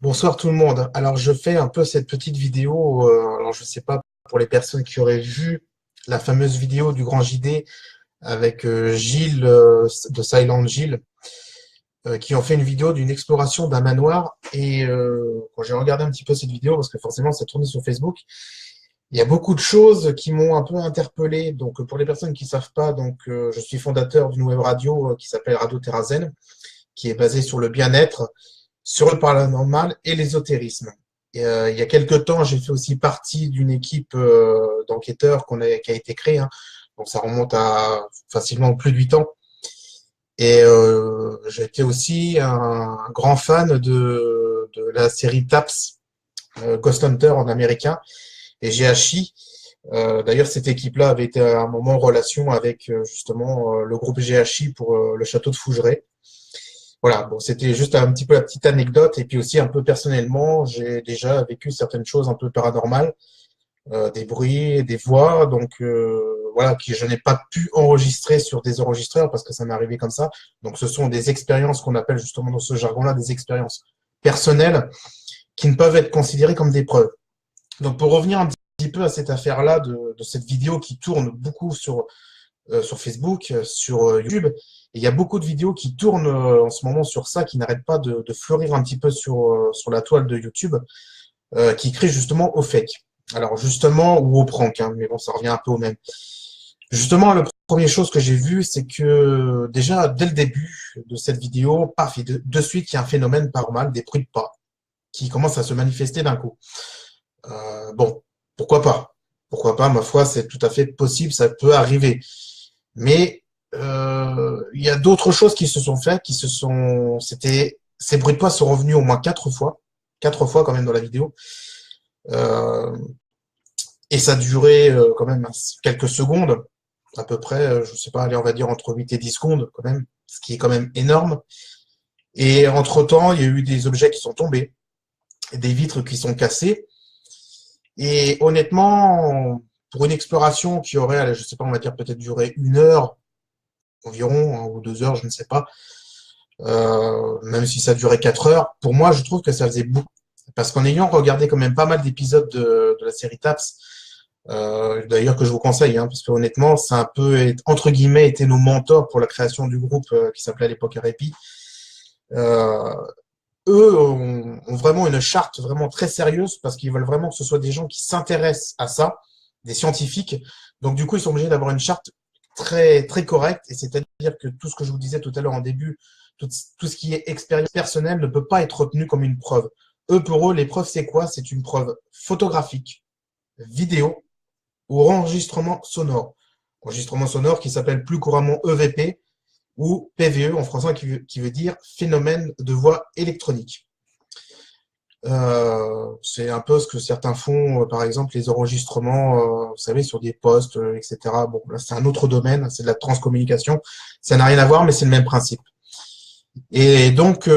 Bonsoir tout le monde. Alors je fais un peu cette petite vidéo. Alors je sais pas pour les personnes qui auraient vu la fameuse vidéo du Grand JD avec Gilles de Silent Gilles, qui ont fait une vidéo d'une exploration d'un manoir. Et quand j'ai regardé un petit peu cette vidéo, parce que forcément ça tournait sur Facebook, il y a beaucoup de choses qui m'ont un peu interpellé. Donc pour les personnes qui savent pas, donc je suis fondateur d'une web radio qui s'appelle Radio Terrazen, qui est basée sur le bien-être, sur le paranormal et l'ésotérisme. Et, il y a quelques temps, j'ai fait aussi partie d'une équipe d'enquêteurs qui a été créée, hein. Donc ça remonte à facilement plus de 8 ans. Et j'étais aussi un grand fan de la série TAPS, Ghost Hunter en américain, et GHI. D'ailleurs, cette équipe-là avait été à un moment en relation avec justement le groupe GHI pour le château de Fougeray. Voilà, bon, c'était juste un petit peu la petite anecdote. Et puis aussi, un peu personnellement, j'ai déjà vécu certaines choses un peu paranormales, des bruits, des voix, donc voilà, que je n'ai pas pu enregistrer sur des enregistreurs parce que ça m'est arrivé comme ça. Donc ce sont des expériences qu'on appelle justement dans ce jargon-là des expériences personnelles qui ne peuvent être considérées comme des preuves. Donc pour revenir un petit peu à cette affaire-là de cette vidéo qui tourne beaucoup sur Facebook, sur YouTube. Et il y a beaucoup de vidéos qui tournent en ce moment sur ça, qui n'arrêtent pas de fleurir un petit peu sur la toile de YouTube, qui crient justement au fake. Alors justement, ou au prank, hein, mais bon, ça revient un peu au même. Justement, la première chose que j'ai vu, c'est que déjà, dès le début de cette vidéo, paf, de suite, il y a un phénomène paranormal, des bruits de pas, qui commencent à se manifester d'un coup. Bon, pourquoi pas? Pourquoi pas, ma foi, c'est tout à fait possible, ça peut arriver. Mais il y a d'autres choses qui se sont faites, ces bruits de pas sont revenus au moins 4 fois quand même dans la vidéo, euh, et ça a duré quand même quelques secondes, à peu près, je sais pas, allez, on va dire entre 8 et 10 secondes quand même, ce qui est quand même énorme. Et entre-temps, il y a eu des objets qui sont tombés, des vitres qui sont cassées, et honnêtement, pour une exploration qui aurait, allez, je sais pas, on va dire peut-être duré 1 heure environ, hein, ou 2 heures, je ne sais pas, même si ça durait 4 heures, pour moi, je trouve que ça faisait beaucoup. Parce qu'en ayant regardé quand même pas mal d'épisodes de la série TAPS, d'ailleurs que je vous conseille, hein, parce que honnêtement, ça a un peu, entre guillemets, été nos mentors pour la création du groupe qui s'appelait à l'époque RAPI. Euh, eux ont vraiment une charte vraiment très sérieuse parce qu'ils veulent vraiment que ce soit des gens qui s'intéressent à ça, des scientifiques. Donc du coup, ils sont obligés d'avoir une charte très très correcte. Et c'est-à-dire que tout ce que je vous disais tout à l'heure en début, tout ce qui est expérience personnelle ne peut pas être retenu comme une preuve. Eux, pour eux, les preuves, c'est quoi? C'est une preuve photographique, vidéo ou enregistrement sonore. Enregistrement sonore qui s'appelle plus couramment EVP ou PVE en français, qui veut dire phénomène de voix électronique. C'est un peu ce que certains font, par exemple les enregistrements, vous savez, sur des postes, etc. Bon, là c'est un autre domaine, c'est de la transcommunication. Ça n'a rien à voir, mais c'est le même principe. Et donc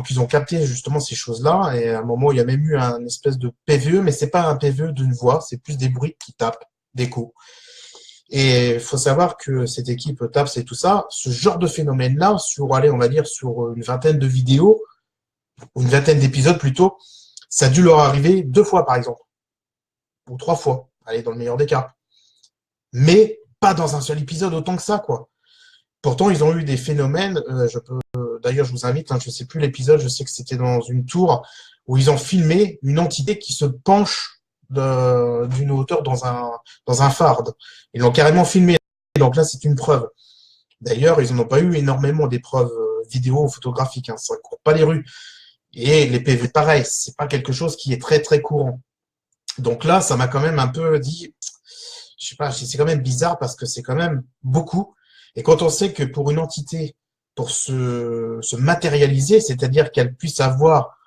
ils ont capté justement ces choses-là. Et à un moment, il y a même eu un espèce de PVE, mais c'est pas un PVE d'une voix, c'est plus des bruits qui tapent, des coups. Et il faut savoir que cette équipe TAPS et tout ça, ce genre de phénomène-là, sur, allez, on va dire, sur une vingtaine de vidéos, ou une vingtaine d'épisodes plutôt, ça a dû leur arriver 2 fois, par exemple, ou 3 fois, allez, dans le meilleur des cas. Mais pas dans un seul épisode autant que ça, quoi. Pourtant, ils ont eu des phénomènes, d'ailleurs, je vous invite, hein, je ne sais plus l'épisode, je sais que c'était dans une tour, où ils ont filmé une entité qui se penche d'une hauteur dans un phare. Ils l'ont carrément filmé. Donc là, c'est une preuve. D'ailleurs, ils n'en ont pas eu énormément des preuves vidéo ou photographiques. Hein, ça ne court pas les rues. Et les PV, pareil, c'est pas quelque chose qui est très très courant. Donc là, ça m'a quand même un peu dit, je sais pas, c'est quand même bizarre parce que c'est quand même beaucoup. Et quand on sait que pour une entité, pour se matérialiser, c'est-à-dire qu'elle puisse avoir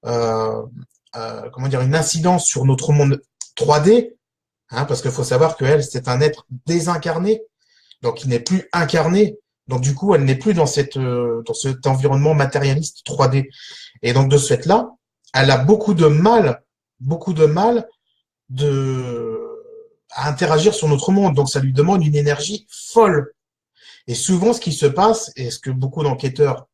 euh, comment dire, une incidence sur notre monde 3D, hein, parce qu'il faut savoir qu'elle, c'est un être désincarné, donc il n'est plus incarné. Donc du coup, elle n'est plus dans cet environnement matérialiste 3D. Et donc de ce fait-là, elle a beaucoup de mal de, à interagir sur notre monde. Donc ça lui demande une énergie folle. Et souvent, ce qui se passe, et ce que beaucoup d'enquêteurs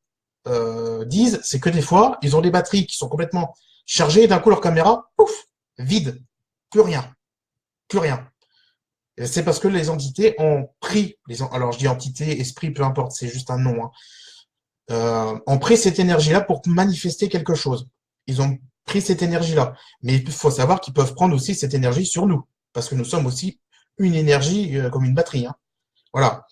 disent, c'est que des fois, ils ont des batteries qui sont complètement chargées et d'un coup, leur caméra, pouf, vide. Plus rien. Plus rien. C'est parce que les entités ont pris, alors je dis entité, esprit, peu importe, c'est juste un nom, hein, ont pris cette énergie-là pour manifester quelque chose. Ils ont pris cette énergie-là. Mais il faut savoir qu'ils peuvent prendre aussi cette énergie sur nous, parce que nous sommes aussi une énergie comme une batterie. Hein. Voilà.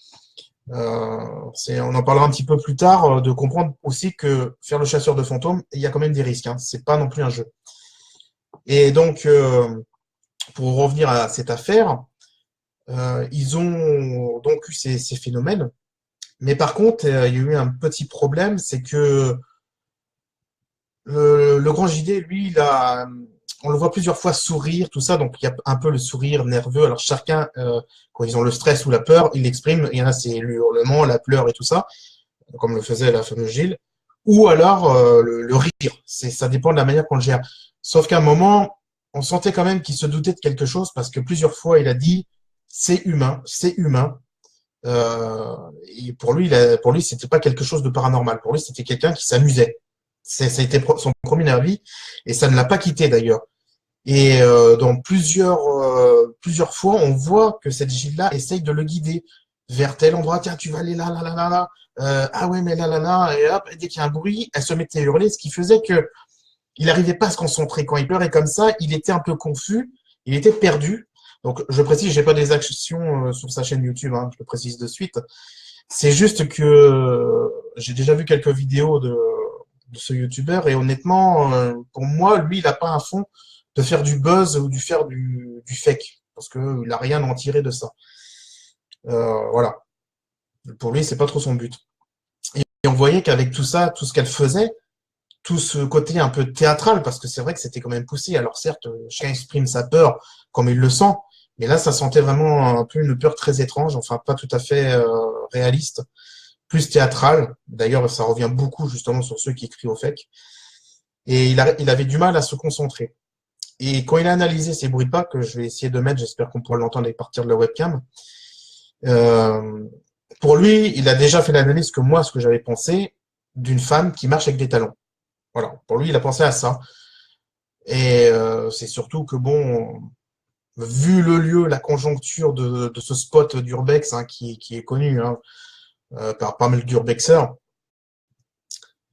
On en parlera un petit peu plus tard, de comprendre aussi que faire le chasseur de fantômes, il y a quand même des risques. Hein. C'est pas non plus un jeu. Et donc, pour revenir à cette affaire, ils ont donc eu ces phénomènes. Mais par contre, il y a eu un petit problème, c'est que le grand JD, lui, on le voit plusieurs fois sourire, tout ça, donc il y a un peu le sourire nerveux. Alors chacun, quand ils ont le stress ou la peur, il l'exprime. Il y en a, c'est le hurlement, la pleure et tout ça, comme le faisait la fameuse Gilles. Ou alors le rire. Ça dépend de la manière qu'on le gère. Sauf qu'à un moment, on sentait quand même qu'il se doutait de quelque chose parce que plusieurs fois, il a dit c'est humain, c'est humain. Et pour lui, c'était pas quelque chose de paranormal. Pour lui, c'était quelqu'un qui s'amusait. Ça a été son premier avis et ça ne l'a pas quitté d'ailleurs. Et dans plusieurs fois, on voit que cette Gilles-là essaye de le guider vers tel endroit. Tiens, tu vas aller là, là, là, là, là. Ah ouais, mais là, là, là. Et hop, dès qu'il y a un bruit, elle se mettait à hurler, ce qui faisait que il n'arrivait pas à se concentrer. Quand il pleurait comme ça, il était un peu confus, il était perdu. Donc, je précise, j'ai pas des actions sur sa chaîne YouTube, hein, je le précise de suite. C'est juste que j'ai déjà vu quelques vidéos de ce YouTuber et honnêtement, pour moi, lui, il n'a pas un fond de faire du buzz ou du fake parce qu'il n'a rien à en tirer de ça. Voilà. Pour lui, c'est pas trop son but. Et on voyait qu'avec tout ça, tout ce qu'elle faisait, tout ce côté un peu théâtral, parce que c'est vrai que c'était quand même poussé. Alors certes, chacun exprime sa peur comme il le sent, mais là, ça sentait vraiment un peu une peur très étrange, enfin pas tout à fait réaliste, plus théâtrale. D'ailleurs, ça revient beaucoup justement sur ceux qui crient au fake. Et il avait du mal à se concentrer. Et quand il a analysé ces bruits de pas, que je vais essayer de mettre, j'espère qu'on pourra l'entendre à partir de la webcam, euh, pour lui, il a déjà fait l'analyse que moi, ce que j'avais pensé, d'une femme qui marche avec des talons. Voilà, pour lui, il a pensé à ça. Et c'est surtout que, bon, vu le lieu, la conjoncture de ce spot d'Urbex, hein, qui est connu hein, par pas mal d'Urbexers,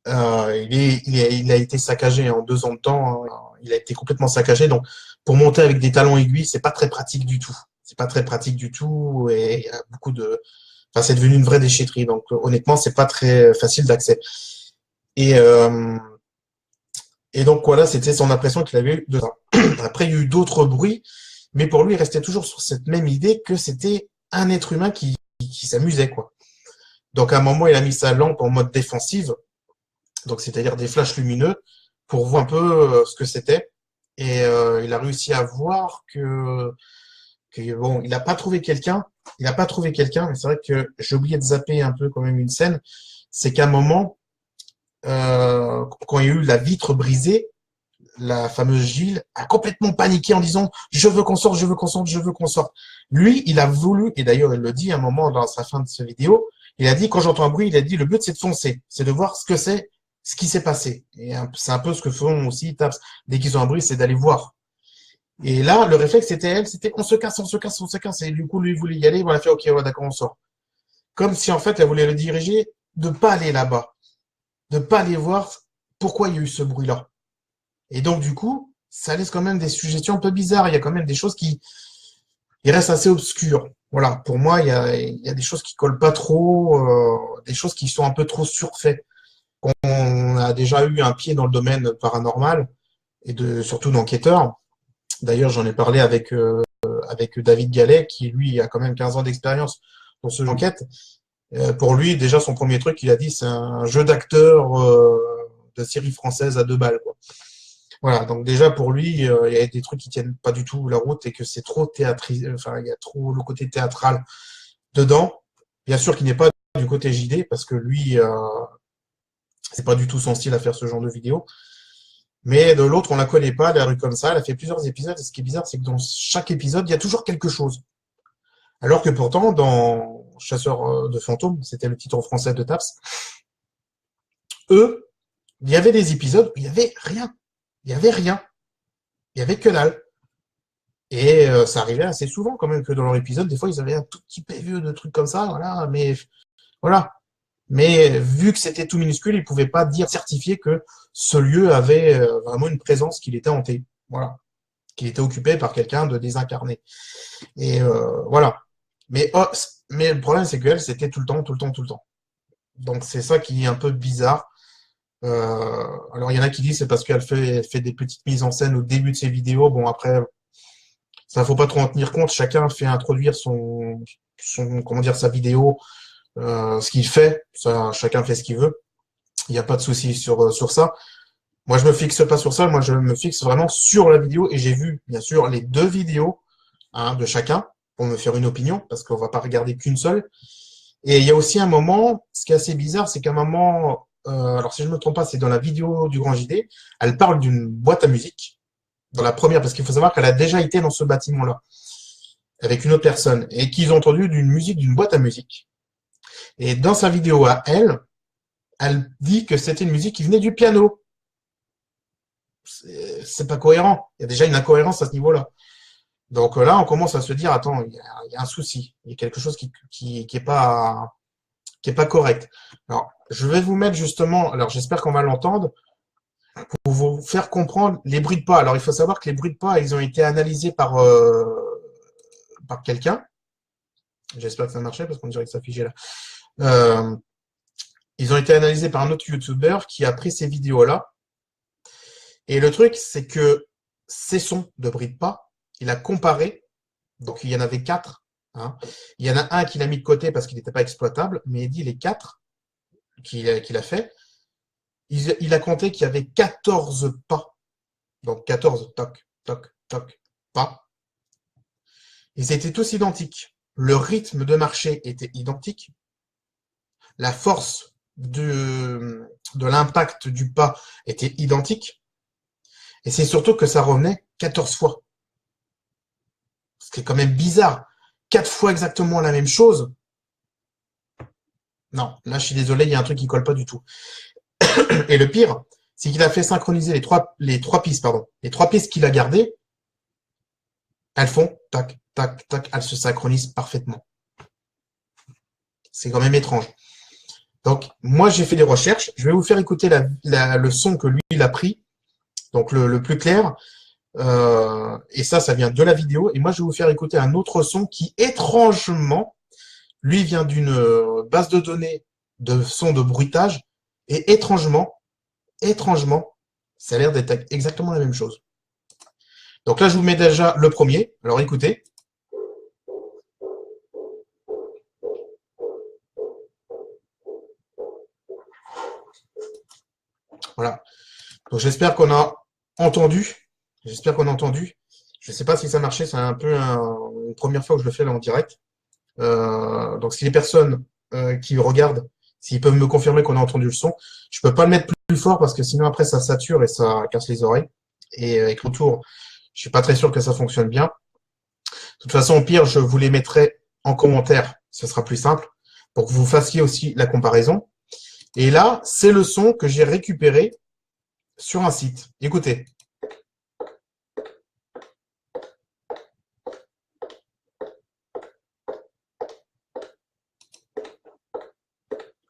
il a été saccagé en 2 ans de temps. Hein, il a été complètement saccagé. Donc, pour monter avec des talons aiguilles, c'est pas très pratique du tout. C'est pas très pratique du tout. Et il y a beaucoup de. Enfin, c'est devenu une vraie déchetterie. Donc, honnêtement, c'est pas très facile d'accès. Et, euh, et donc, voilà, c'était son impression qu'il avait eu de ça. Après, il y a eu d'autres bruits, mais pour lui, il restait toujours sur cette même idée que c'était un être humain qui s'amusait, quoi. Donc, à un moment, il a mis sa lampe en mode défensive, donc c'est-à-dire des flashs lumineux, pour voir un peu ce que c'était. Et il a réussi à voir que bon, il n'a pas trouvé quelqu'un. Il n'a pas trouvé quelqu'un, mais c'est vrai que j'ai oublié de zapper un peu quand même une scène. C'est qu'à un moment, quand il y a eu la vitre brisée, la fameuse Gilles a complètement paniqué en disant je veux qu'on sorte, je veux qu'on sorte, je veux qu'on sorte. Lui, il a voulu, et d'ailleurs il le dit à un moment dans sa fin de cette vidéo, il a dit quand j'entends un bruit, il a dit le but c'est de foncer, c'est de voir ce que c'est, ce qui s'est passé. Et c'est un peu ce que font aussi Taps. Dès qu'ils ont un bruit, c'est d'aller voir. Et là, le réflexe c'était elle, c'était on se casse, on se casse, on se casse. Et du coup, lui il voulait y aller, voilà, fait ok, ouais, d'accord, on sort. Comme si en fait elle voulait le diriger de pas aller là-bas, de pas aller voir pourquoi il y a eu ce bruit-là. Et donc, du coup, ça laisse quand même des suggestions un peu bizarres. Il y a quand même des choses qui ils restent assez obscures. Voilà, pour moi, il y a des choses qui collent pas trop, des choses qui sont un peu trop surfaites. On a déjà eu un pied dans le domaine paranormal et surtout d'enquêteur. D'ailleurs, j'en ai parlé avec David Gallet, qui lui a quand même 15 ans d'expérience dans ce genre d'enquête. Pour lui, déjà, son premier truc, il a dit, c'est un jeu d'acteur de série française à 2 balles, quoi. Voilà, donc déjà pour lui, il y a des trucs qui tiennent pas du tout la route et que c'est trop théâtrisé, enfin il y a trop le côté théâtral dedans. Bien sûr qu'il n'est pas du côté JD parce que lui, c'est pas du tout son style à faire ce genre de vidéo. Mais de l'autre, on la connaît pas, la rue comme ça, elle a fait plusieurs épisodes et ce qui est bizarre, c'est que dans chaque épisode, il y a toujours quelque chose. Alors que pourtant, dans Chasseur de fantômes, c'était le titre français de Taps, eux, il y avait des épisodes où il y avait rien. Il y avait rien. Il y avait que dalle. Et ça arrivait assez souvent quand même que dans leur épisode, des fois, ils avaient un tout petit PVE de trucs comme ça, voilà, mais voilà. Mais vu que c'était tout minuscule, ils pouvaient pas dire certifier que ce lieu avait vraiment une présence, qu'il était hanté. Voilà. Qu'il était occupé par quelqu'un de désincarné. Et voilà. Mais, oh, mais le problème, c'est qu'elle, c'était tout le temps, tout le temps, tout le temps. Donc c'est ça qui est un peu bizarre. Alors il y en a qui disent c'est parce qu'elle fait des petites mises en scène au début de ses vidéos. Bon après, ça faut pas trop en tenir compte. Chacun fait introduire son comment dire sa vidéo, ce qu'il fait. Ça, chacun fait ce qu'il veut. Il n'y a pas de souci sur ça. Moi je me fixe pas sur ça. Moi je me fixe vraiment sur la vidéo et j'ai vu bien sûr les deux vidéos de chacun pour me faire une opinion parce qu'on va pas regarder qu'une seule. Et il y a aussi un moment, ce qui est assez bizarre, c'est qu'à un moment, alors si je ne me trompe pas, c'est dans la vidéo du Grand JD, elle parle d'une boîte à musique, dans la première, parce qu'il faut savoir qu'elle a déjà été dans ce bâtiment-là, avec une autre personne, et qu'ils ont entendu d'une musique d'une boîte à musique. Et dans sa vidéo à elle, elle dit que c'était une musique qui venait du piano. C'est pas cohérent. Il y a déjà une incohérence à ce niveau-là. Donc là, on commence à se dire, attends, il y a un souci. Il y a quelque chose qui est pas correct. Alors, je vais vous mettre justement, alors j'espère qu'on va l'entendre, pour vous faire comprendre les bruits de pas. Alors, il faut savoir que les bruits de pas, ils ont été analysés par quelqu'un. J'espère que ça marchait parce qu'on dirait que ça figeait là. Ils ont été analysés par un autre YouTuber qui a pris ces vidéos-là. Et le truc, c'est que ces sons de bruits de pas, il a comparé. Donc, il y en avait 4. Hein. Il y en a un qu'il a mis de côté parce qu'il n'était pas exploitable, mais il dit les 4 qu'il a fait. Il a compté qu'il y avait 14 pas. Donc 14, toc, toc, toc, pas. Ils étaient tous identiques. Le rythme de marché était identique. La force de l'impact du pas était identique. Et c'est surtout que ça revenait 14 fois. Ce qui est quand même bizarre. 4 fois exactement la même chose. Non, là je suis désolé, il y a un truc qui colle pas du tout. Et le pire, c'est qu'il a fait synchroniser les trois pistes, pardon. Les 3 pistes qu'il a gardées, elles font tac, tac, tac, elles se synchronisent parfaitement. C'est quand même étrange. Donc, moi, j'ai fait des recherches. Je vais vous faire écouter le son que lui, il a pris. Donc, le plus clair. Et ça vient de la vidéo. Et moi, je vais vous faire écouter un autre son qui, étrangement, lui, vient d'une base de données de sons de bruitage. Et étrangement, ça a l'air d'être exactement la même chose. Donc là, je vous mets déjà le premier. Alors, écoutez. Voilà. Donc, j'espère qu'on a entendu. J'espère qu'on a entendu. Je ne sais pas si ça marchait. C'est un peu une première fois que je le fais là en direct. Donc, si les personnes qui regardent, s'ils peuvent me confirmer qu'on a entendu le son, je peux pas le mettre plus fort parce que sinon après ça sature et ça casse les oreilles. Et avec le tour, je suis pas très sûr que ça fonctionne bien. De toute façon, au pire, je vous les mettrai en commentaire. Ce sera plus simple pour que vous fassiez aussi la comparaison. Et là, c'est le son que j'ai récupéré sur un site. Écoutez.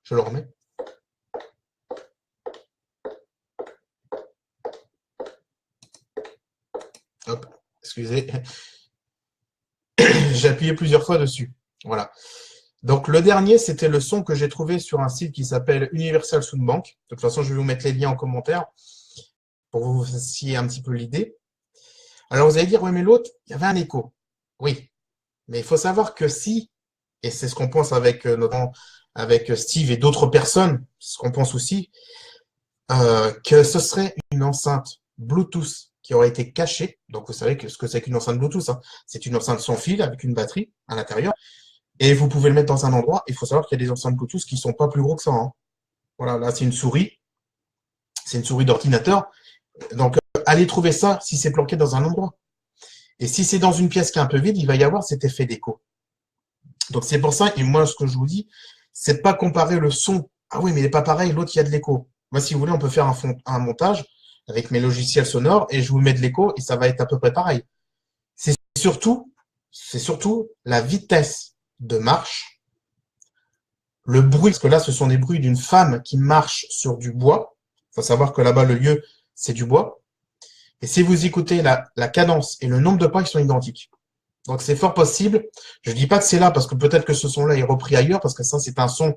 Je le remets. Hop, excusez. J'ai appuyé plusieurs fois dessus. Voilà. Donc, le dernier, c'était le son que j'ai trouvé sur un site qui s'appelle Universal Soundbank. De toute façon, je vais vous mettre les liens en commentaire pour vous fassiez un petit peu l'idée. Alors, vous allez dire, oui, mais l'autre, il y avait un écho. Oui. Mais il faut savoir que si, et c'est ce qu'on pense avec notamment avec Steve et d'autres personnes, ce qu'on pense aussi, que ce serait une enceinte Bluetooth qui aurait été cachée. Donc, vous savez ce que c'est qu'une enceinte Bluetooth. Hein. C'est une enceinte sans fil avec une batterie à l'intérieur. Et vous pouvez le mettre dans un endroit. Il faut savoir qu'il y a des enceintes Bluetooth qui ne sont pas plus gros que ça. Hein. Voilà, là, c'est une souris. C'est une souris d'ordinateur. Donc, allez trouver ça si c'est planqué dans un endroit. Et si c'est dans une pièce qui est un peu vide, il va y avoir cet effet d'écho. Donc, c'est pour ça, et moi, ce que je vous dis, c'est pas comparer le son. Ah oui, mais il n'est pas pareil, l'autre, il y a de l'écho. Moi, si vous voulez, on peut faire un montage avec mes logiciels sonores et je vous mets de l'écho et ça va être à peu près pareil. C'est surtout la vitesse de marche, le bruit, parce que là, ce sont des bruits d'une femme qui marche sur du bois. Il faut savoir que là-bas, le lieu, c'est du bois. Et si vous écoutez la cadence et le nombre de pas, ils sont identiques. Donc, c'est fort possible. Je dis pas que c'est là, parce que peut-être que ce son-là est repris ailleurs, parce que ça, c'est un son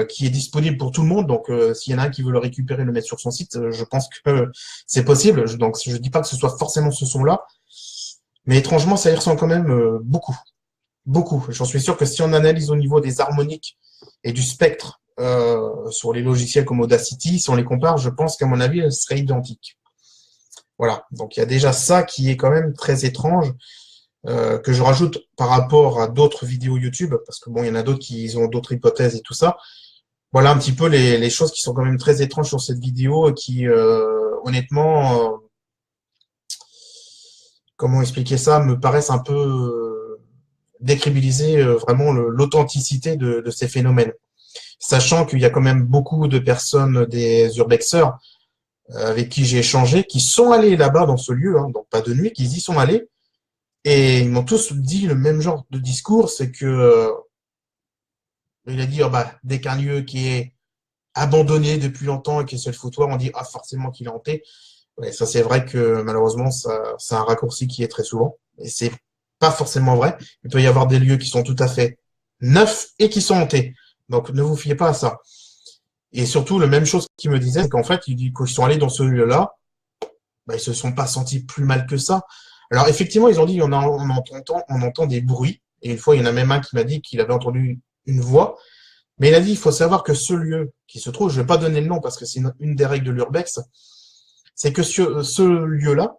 qui est disponible pour tout le monde. Donc, s'il y en a un qui veut le récupérer, le mettre sur son site, je pense que c'est possible. Donc, je dis pas que ce soit forcément ce son-là. Mais étrangement, ça y ressemble quand même beaucoup. Beaucoup. J'en suis sûr que si on analyse au niveau des harmoniques et du spectre sur les logiciels comme Audacity, si on les compare, je pense qu'à mon avis, elles seraient identiques. Voilà. Donc, il y a déjà ça qui est quand même très étrange, que je rajoute par rapport à d'autres vidéos YouTube, parce que bon, il y en a d'autres qui ont d'autres hypothèses et tout ça. Voilà un petit peu les choses qui sont quand même très étranges sur cette vidéo et qui, honnêtement, comment expliquer ça, me paraissent un peu décrédibiliser vraiment l'authenticité de ces phénomènes. Sachant qu'il y a quand même beaucoup de personnes, des urbexeurs, avec qui j'ai échangé, qui sont allés là-bas dans ce lieu, hein, donc pas de nuit, qui y sont allés, et ils m'ont tous dit le même genre de discours, c'est que il a dit, oh bah, dès qu'un lieu qui est abandonné depuis longtemps et qui est sur le foutoir, on dit ah forcément qu'il est hanté. Ouais, ça c'est vrai que malheureusement ça c'est un raccourci qui est très souvent et c'est pas forcément vrai. Il peut y avoir des lieux qui sont tout à fait neufs et qui sont hantés. Donc ne vous fiez pas à ça. Et surtout, la même chose qu'il me disait, c'est qu'en fait, il dit qu'ils sont allés dans ce lieu-là, bah, ils se sont pas sentis plus mal que ça. Alors effectivement, ils ont dit on entend des bruits. Et une fois, il y en a même un qui m'a dit qu'il avait entendu une voix. Mais il a dit, il faut savoir que ce lieu qui se trouve, je vais pas donner le nom parce que c'est une des règles de l'urbex, c'est que ce lieu-là,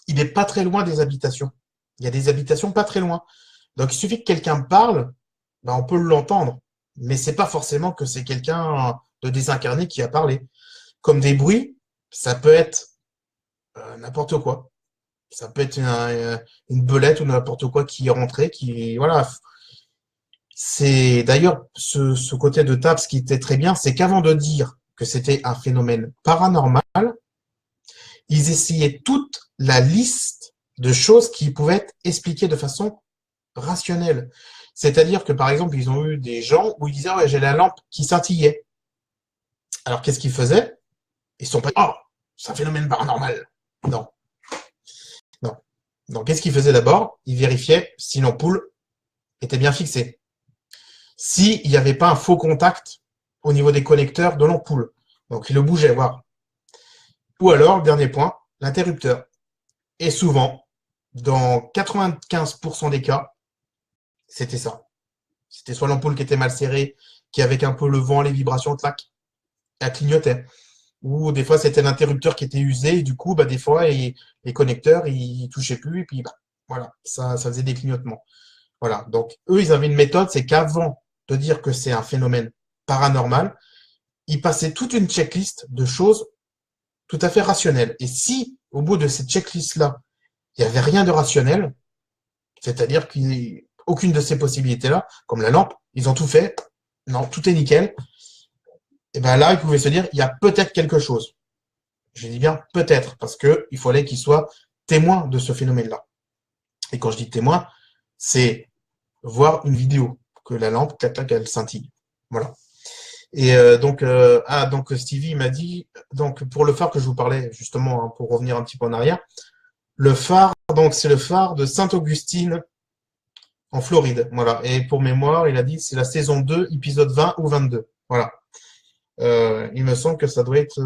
il est pas très loin des habitations. Il y a des habitations pas très loin. Donc il suffit que quelqu'un parle, ben, on peut l'entendre. Mais c'est pas forcément que c'est quelqu'un de désincarné qui a parlé. Comme des bruits, ça peut être n'importe quoi. Ça peut être une belette ou n'importe quoi qui est rentré, qui voilà. C'est d'ailleurs ce côté de Taps qui était très bien, c'est qu'avant de dire que c'était un phénomène paranormal, ils essayaient toute la liste de choses qui pouvaient être expliquées de façon rationnelle. C'est-à-dire que par exemple, ils ont eu des gens où ils disaient ouais, j'ai la lampe qui scintillait. Alors qu'est-ce qu'ils faisaient? Ils se sont pas dit oh, c'est un phénomène paranormal. Non, non. Donc qu'est-ce qu'ils faisaient d'abord? Ils vérifiaient si l'ampoule était bien fixée. S'il n'y avait pas un faux contact au niveau des connecteurs de l'ampoule. Donc il le bougeait, voir. Ou alors, dernier point, l'interrupteur. Et souvent, dans 95% des cas, c'était ça. C'était soit l'ampoule qui était mal serrée, qui avec un peu le vent, les vibrations, clac, elle clignotait. Ou des fois, c'était l'interrupteur qui était usé, et du coup, bah, des fois, les connecteurs, ils touchaient plus, et puis, bah, voilà, ça faisait des clignotements. Voilà. Donc, eux, ils avaient une méthode, c'est qu'avant de dire que c'est un phénomène paranormal, ils passaient toute une checklist de choses tout à fait rationnelles. Et si, au bout de cette checklist-là, il n'y avait rien de rationnel, c'est-à-dire qu'aucune de ces possibilités-là, comme la lampe, ils ont tout fait, non, tout est nickel, et bien là, ils pouvaient se dire, il y a peut-être quelque chose. Je dis bien peut-être, parce qu'il fallait qu'ils soient témoins de ce phénomène-là. Et quand je dis témoin, c'est voir une vidéo, que la lampe, clac, clac, elle scintille. Voilà. Et donc Stevie m'a dit, donc pour le phare que je vous parlais, justement, hein, pour revenir un petit peu en arrière, le phare, donc c'est le phare de Sainte-Augustine en Floride. Voilà. Et pour mémoire, il a dit c'est la saison 2, épisode 20 ou 22. Voilà. Il me semble que ça doit être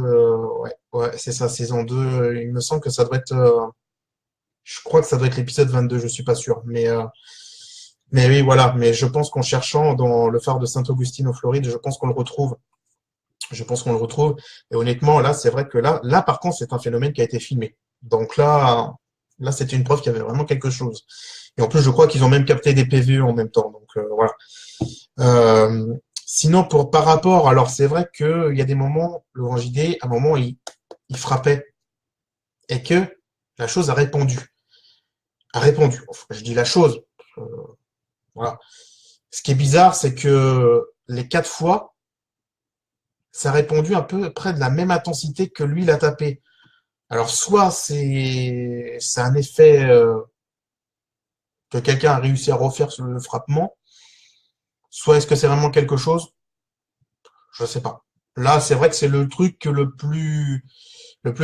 ouais, c'est ça, saison 2. Il me semble que ça doit être je crois que ça doit être l'épisode 22, je suis pas sûr. Mais oui, voilà. Mais je pense qu'en cherchant dans le phare de Sainte-Augustine en Floride, je pense qu'on le retrouve. Je pense qu'on le retrouve. Et honnêtement, là, c'est vrai que là, par contre, c'est un phénomène qui a été filmé. Donc là, c'était une preuve qu'il y avait vraiment quelque chose. Et en plus, je crois qu'ils ont même capté des PVE en même temps. Donc voilà. Sinon, par rapport, alors c'est vrai qu'il y a des moments, Laurent JD, à un moment, il frappait et que la chose a répondu. Enfin, je dis la chose. Euh, voilà. Ce qui est bizarre, c'est que les 4 fois, ça a répondu un peu près de la même intensité que lui l'a tapé. Alors, soit c'est un effet que quelqu'un a réussi à refaire sur le frappement, soit est-ce que c'est vraiment quelque chose? Je sais pas. Là, c'est vrai que c'est le truc le plus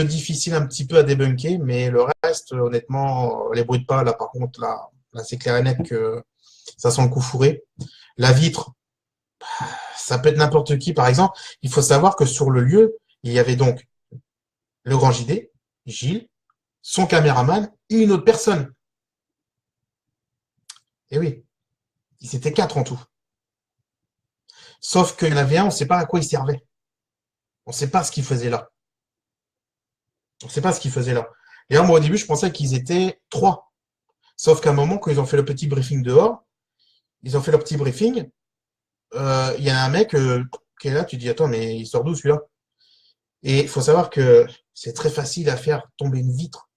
difficile un petit peu à débunker, mais le reste, honnêtement, les bruits de pas, là, par contre, là c'est clair et net que ça sent le coup fourré. La vitre, ça peut être n'importe qui, par exemple. Il faut savoir que sur le lieu, il y avait donc le grand JD, Gilles, son caméraman et une autre personne. Et oui, ils étaient 4 en tout. Sauf qu'il y en avait un, on ne sait pas à quoi il servait. On ne sait pas ce qu'il faisait là. On ne sait pas ce qu'il faisait là. Et là, moi, au début, je pensais qu'ils étaient 3. Sauf qu'à un moment, quand ils ont fait le petit briefing dehors, ils ont fait leur petit briefing, il y a un mec qui est là, tu te dis, attends, mais il sort d'où celui-là? Et il faut savoir que c'est très facile à faire tomber une vitre.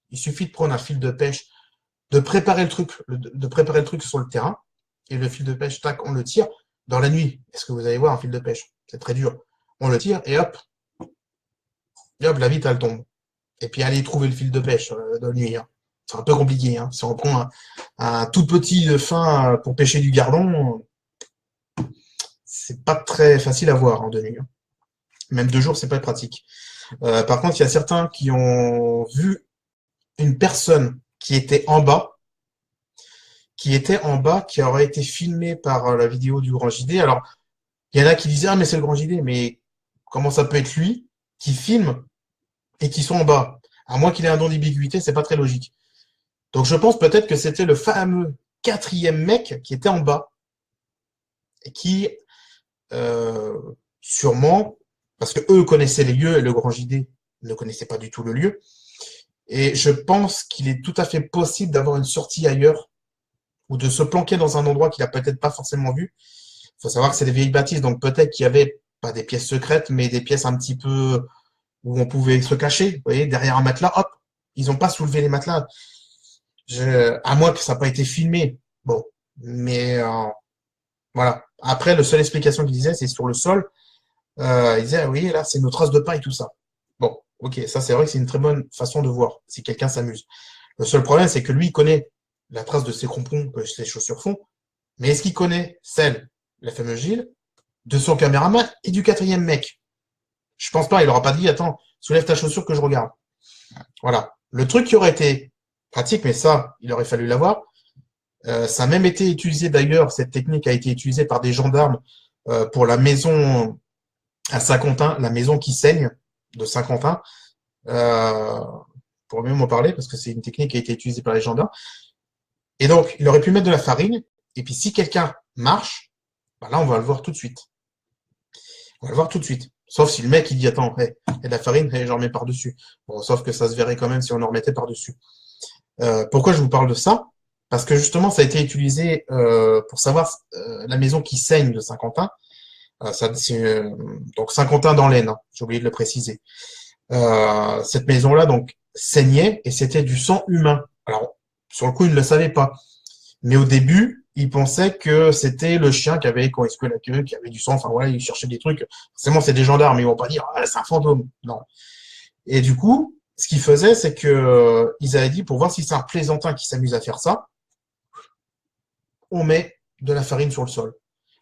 Il suffit de prendre un fil de pêche, de préparer le truc sur le terrain, et le fil de pêche, tac, on le tire dans la nuit. Est-ce que vous allez voir un fil de pêche? C'est très dur. On le tire et hop, la vitre, elle tombe. Et puis aller trouver le fil de pêche de la nuit, hein. C'est un peu compliqué, hein. Si on prend un tout petit fin pour pêcher du gardon, c'est pas très facile à voir en de nuit, hein. Même de jour, c'est pas pratique. Par contre, il y a certains qui ont vu une personne qui était en bas, qui aurait été filmée par la vidéo du Grand JD. Alors, il y en a qui disaient, ah, mais c'est le Grand JD, mais comment ça peut être lui qui filme et qui sont en bas? À moins qu'il ait un don d'ambiguïté, c'est pas très logique. Donc, je pense peut-être que c'était le fameux quatrième mec qui était en bas et qui, euh, sûrement, parce que eux connaissaient les lieux et le Grand JD ne connaissait pas du tout le lieu. Et je pense qu'il est tout à fait possible d'avoir une sortie ailleurs ou de se planquer dans un endroit qu'il a peut-être pas forcément vu. Il faut savoir que c'est des vieilles bâtisses, donc peut-être qu'il y avait pas des pièces secrètes, mais des pièces un petit peu où on pouvait se cacher. Vous voyez, derrière un matelas, hop, ils n'ont pas soulevé les matelas. À moins que ça n'a pas été filmé. Bon, mais voilà. Après, la seule explication qu'il disait, c'est sur le sol. Il disait, ah oui, là, c'est nos traces de pas et tout ça. Bon, ok, ça c'est vrai que c'est une très bonne façon de voir si quelqu'un s'amuse. Le seul problème, c'est que lui, il connaît la trace de ses crampons que ses chaussures font, mais est-ce qu'il connaît celle, la fameuse Gilles, de son caméraman et du quatrième mec? Je pense pas, il aura pas dit, attends, soulève ta chaussure que je regarde. Voilà. Le truc qui aurait été pratique, mais ça, il aurait fallu l'avoir. Ça a même été utilisé d'ailleurs, cette technique a été utilisée par des gendarmes pour la maison à Saint-Quentin, la maison qui saigne de Saint-Quentin, euh, pour mieux m'en parler, parce que c'est une technique qui a été utilisée par les gendarmes. Et donc, il aurait pu mettre de la farine, et puis si quelqu'un marche, bah là, on va le voir tout de suite. On va le voir tout de suite. Sauf si le mec, il dit, attends, hey, il y a de la farine, hey, j'en remets par-dessus. Bon, sauf que ça se verrait quand même si on en remettait par-dessus. Pourquoi je vous parle de ça? Parce que justement, ça a été utilisé pour savoir la maison qui saigne de Saint-Quentin. Donc Saint-Quentin dans l'Aisne, hein, j'ai oublié de le préciser. Cette maison-là donc saignait et c'était du sang humain. Alors sur le coup, ils ne le savaient pas, mais au début, ils pensaient que c'était le chien qui avait coincé la queue, qui avait du sang. Enfin voilà, ils cherchaient des trucs. Forcément, c'est des gendarmes, ils vont pas dire ah, c'est un fantôme. Non. Et du coup, ce qu'ils faisaient, c'est que ils avaient dit pour voir si c'est un plaisantin qui s'amuse à faire ça, on met de la farine sur le sol.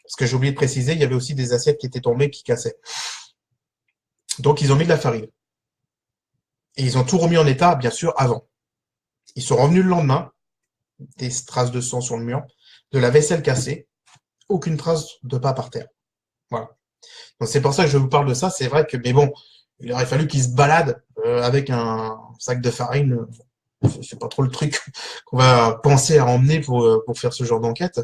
Parce que j'ai oublié de préciser, il y avait aussi des assiettes qui étaient tombées, qui cassaient. Donc, ils ont mis de la farine. Et ils ont tout remis en état, bien sûr, avant. Ils sont revenus le lendemain, des traces de sang sur le mur, de la vaisselle cassée, aucune trace de pas par terre. Voilà. Donc, c'est pour ça que je vous parle de ça. C'est vrai que, mais bon, il aurait fallu qu'ils se baladent avec un sac de farine. C'est pas trop le truc qu'on va penser à emmener pour faire ce genre d'enquête.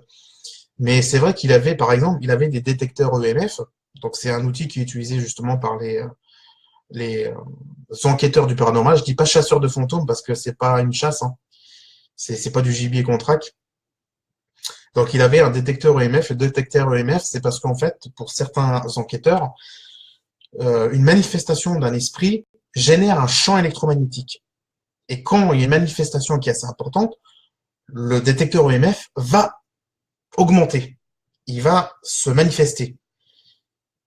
Mais c'est vrai qu'il avait, par exemple, il avait des détecteurs EMF. Donc, c'est un outil qui est utilisé justement par les enquêteurs du paranormal. Je dis pas chasseurs de fantômes parce que c'est pas une chasse, hein. C'est pas du gibier qu'on traque. Donc, il avait un détecteur EMF. Le détecteur EMF, c'est parce qu'en fait, pour certains enquêteurs, une manifestation d'un esprit génère un champ électromagnétique. Et quand il y a une manifestation qui est assez importante, le détecteur EMF va augmenter. Il va se manifester.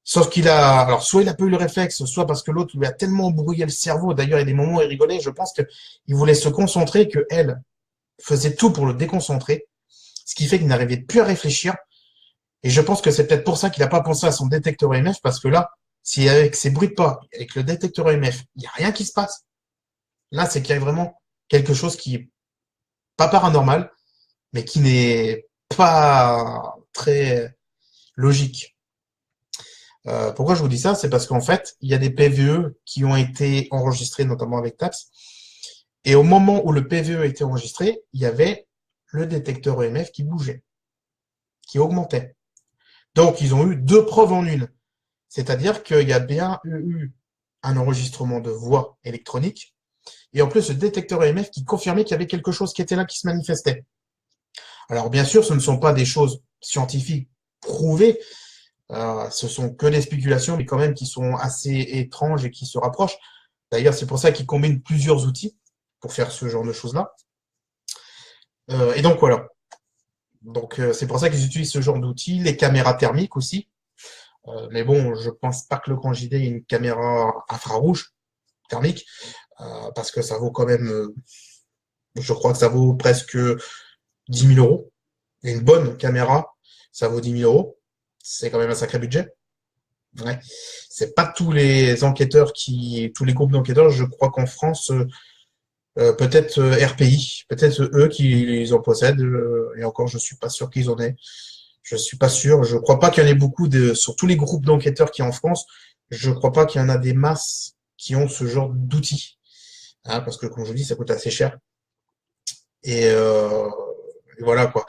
Sauf qu'il a, alors soit il a pas eu le réflexe, soit parce que l'autre lui a tellement brouillé le cerveau. D'ailleurs, il y a des moments où il rigolait. Je pense qu'il voulait se concentrer, que elle faisait tout pour le déconcentrer, ce qui fait qu'il n'arrivait plus à réfléchir. Et je pense que c'est peut-être pour ça qu'il n'a pas pensé à son détecteur EMF, parce que là, si avec ces bruits de pas, avec le détecteur EMF, il n'y a rien qui se passe, là, c'est qu'il y a vraiment quelque chose qui est pas paranormal, mais qui n'est pas très logique. Pourquoi je vous dis ça? C'est parce qu'en fait, il y a des PVE qui ont été enregistrés, notamment avec TAPS. Et au moment où le PVE a été enregistré, il y avait le détecteur EMF qui bougeait, qui augmentait. Donc, ils ont eu deux preuves en une. C'est-à-dire qu'il y a bien eu un enregistrement de voix électronique et en plus le détecteur EMF qui confirmait qu'il y avait quelque chose qui était là, qui se manifestait. Alors, bien sûr, ce ne sont pas des choses scientifiques prouvées, ce sont que des spéculations, mais quand même qui sont assez étranges et qui se rapprochent. D'ailleurs, c'est pour ça qu'ils combinent plusieurs outils pour faire ce genre de choses-là. Et donc, voilà. Donc, c'est pour ça qu'ils utilisent ce genre d'outils, les caméras thermiques aussi. Mais bon, je pense pas que le Grand JD ait une caméra infrarouge thermique, parce que ça vaut quand même, je crois que ça vaut presque 10 000 euros. Une bonne caméra, ça vaut 10 000 euros. C'est quand même un sacré budget. Ouais. C'est pas tous les enquêteurs tous les groupes d'enquêteurs, je crois qu'en France, peut-être RPI, peut-être eux qui en possèdent, et encore, je suis pas sûr qu'ils en aient. Je suis pas sûr. Je crois pas qu'il y en ait beaucoup sur tous les groupes d'enquêteurs qui y a en France. Je crois pas qu'il y en a des masses qui ont ce genre d'outils. Hein, parce que, comme je vous dis, ça coûte assez cher. Et, et voilà, quoi.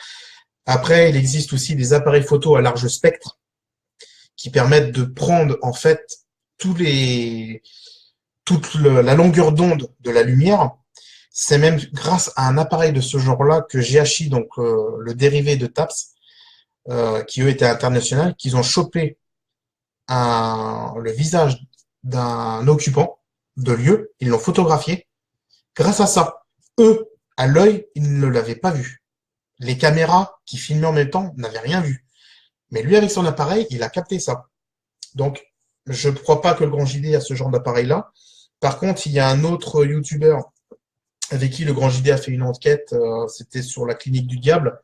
Après, il existe aussi des appareils photo à large spectre qui permettent de prendre, en fait, toute la longueur d'onde de la lumière. C'est même grâce à un appareil de ce genre-là que GHI, donc le dérivé de TAPS, qui eux étaient internationaux, qu'ils ont chopé le visage d'un occupant de lieu, ils l'ont photographié. Grâce à ça, eux, à l'œil, ils ne l'avaient pas vu. Les caméras qui filmaient en même temps n'avaient rien vu. Mais lui, avec son appareil, il a capté ça. Donc, je ne crois pas que le Grand JD a ce genre d'appareil-là. Par contre, il y a un autre YouTuber avec qui le Grand JD a fait une enquête, c'était sur la clinique du diable,